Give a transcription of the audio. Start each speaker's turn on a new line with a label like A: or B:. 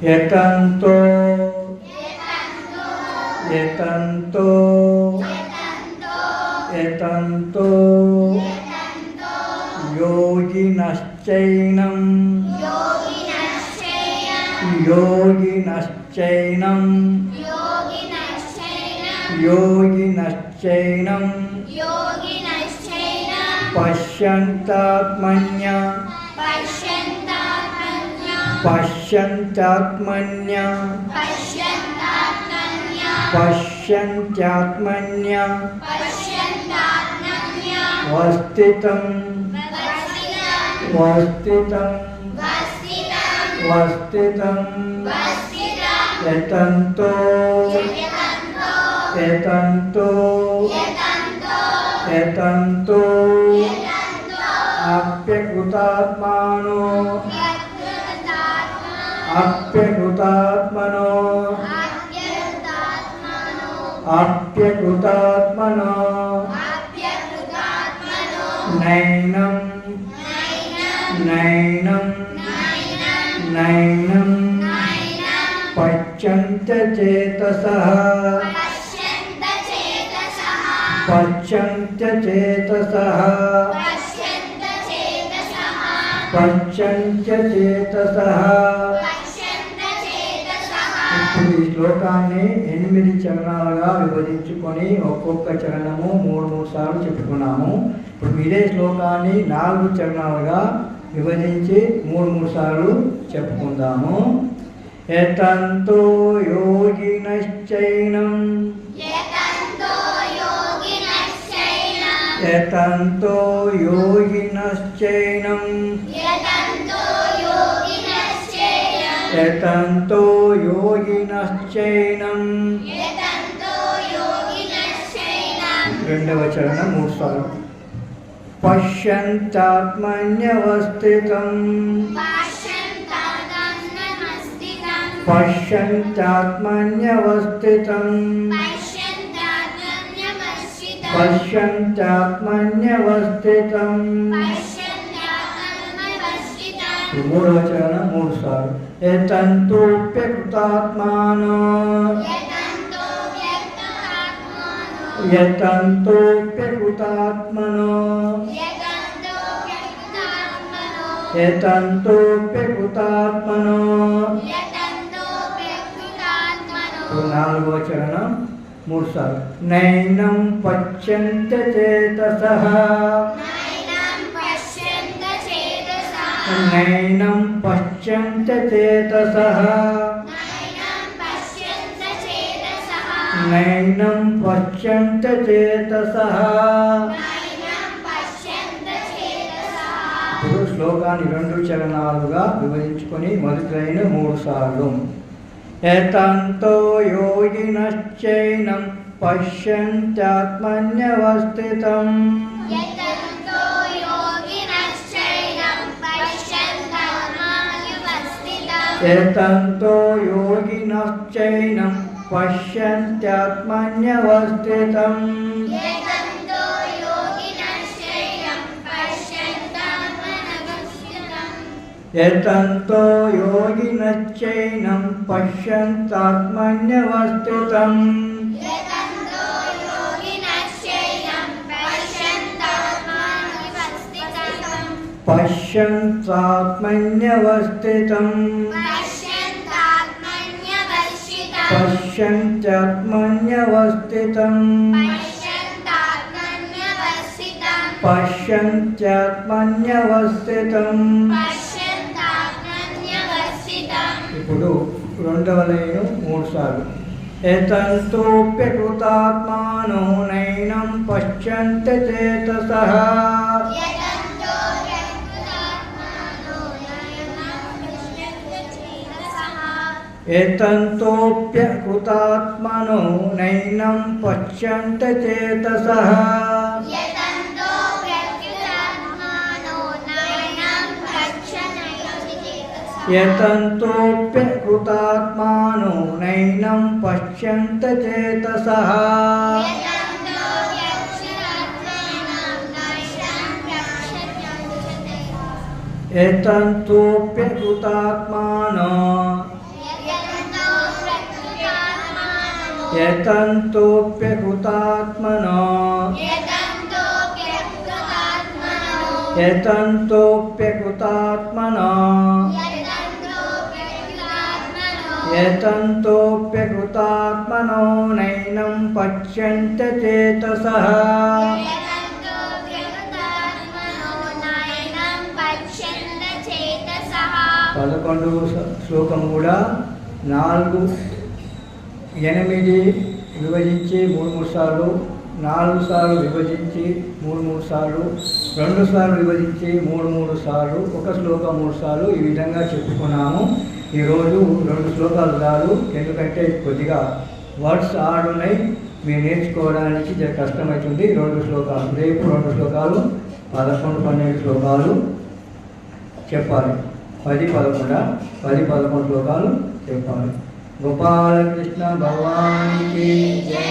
A: यतन्तो यतन्तो यतन्तो योगिनश्चैनं योगिनश्चैनं योगिनश्चैनं पश्यन्तात्मन्य पश्यन्त्यात्मन्य पश्यन्त्यात्मन्य वस्थितं वस्थितं वस्थितं यतन्तो यतन्तो यतन्तो अप्यकृतात्मानो अप्यकृतात्मनो अप्यकृतात्मनो नैनं नैनं नैनं पश्यन्त्यचेतसः पश्यन्त्यचेतसः पश्यन्त्यचेतसः ఇప్పుడు ఈ శ్లోకాన్ని 8 చరణాలుగా విభజించుకొని ఒక్కొక్క చరణము 3 సార్లు చెప్పుకున్నాము. ఇప్పుడు ఇదే శ్లోకాన్ని 4 చరణాలుగా విభజించి 3 సార్లు చెప్పుకుందాము. యతంతో యోగినశ్చైనం యతంతో యోగినశ్చైనం యతంతో యోగినశ్చైనం రెండవ చరణం 3 సార్లు. పశ్యంతాత్మన్యవస్థితం పశ్యంతాత్మన్యవస్థితం పశ్యంతాత్మన్యవస్థితం మూడవ చరణం 3 సార్లు. యతంతోప్యకృతాత్మానో యతంతోప్యకృతాత్మనో యతంతోప్యకృతాత్మనో నాలుగవ చరణం 3 సార్లు. నైనం పశ్యంత్యచేతసః నైనం పశ్యంత్యచేతసః నైనం పశ్యంత్యచేతసః. ఇప్పుడు శ్లోకాన్ని 2 చరణాలుగా విభజించుకొని మొదటి లైన్ 3 సార్లు. యతంతో యోగినశ్చైనం పశ్యంత్యాత్మన్యవస్థితం యతంతో యోగినశ్చైనం పశ్యంత్యాత్మన్యవస్థితం యతంతో యోగినశ్చైనం పశ్యంతాత్మన్యవస్థితం పశ్యంతాత్మన్యవస్థితం పశ్యంత్యాత్మన్యవస్థితం పశ్యంత్యాత్మన్యవస్థితం. ఇప్పుడు రెండవ లైను 3 సార్లు. యతంతోప్యకృతాత్మానో నైనం పశ్యంత్యచేతసః యతంతోప్యకృతాత్మనో నైనం పశ్యంత్యచేతసః యతంతోప్యకృతాత్మానో నైనం పశ్యంత్యచేతసః యతంతోప్యకృతాత్మానో యతంతోప్యకృతాత్మనో యతంతోప్యకృతాత్మనో యతంతోప్యకృతాత్మనో నైనం పశ్యంత చేతసః. 11వ శ్లోకం కూడా 4, 8 విభజించి 3 సార్లు, 4 సార్లు విభజించి 3 సార్లు, 2 సార్లు విభజించి 3 సార్లు, ఒక శ్లోకం 3 సార్లు ఈ విధంగా చెప్పుకున్నాము. ఈరోజు 2 శ్లోకాలు చాలు, ఎందుకంటే కొద్దిగా వర్డ్స్ ఆడున్నాయి, మీరు నేర్చుకోవడానికి కష్టమవుతుంది. 2 శ్లోకాలు, రేపు 2 శ్లోకాలు, 11, 12 శ్లోకాలు చెప్పాలి. 10, 11 శ్లోకాలు చెప్పాలి. గోపాలకృష్ణ భగవానికి జై.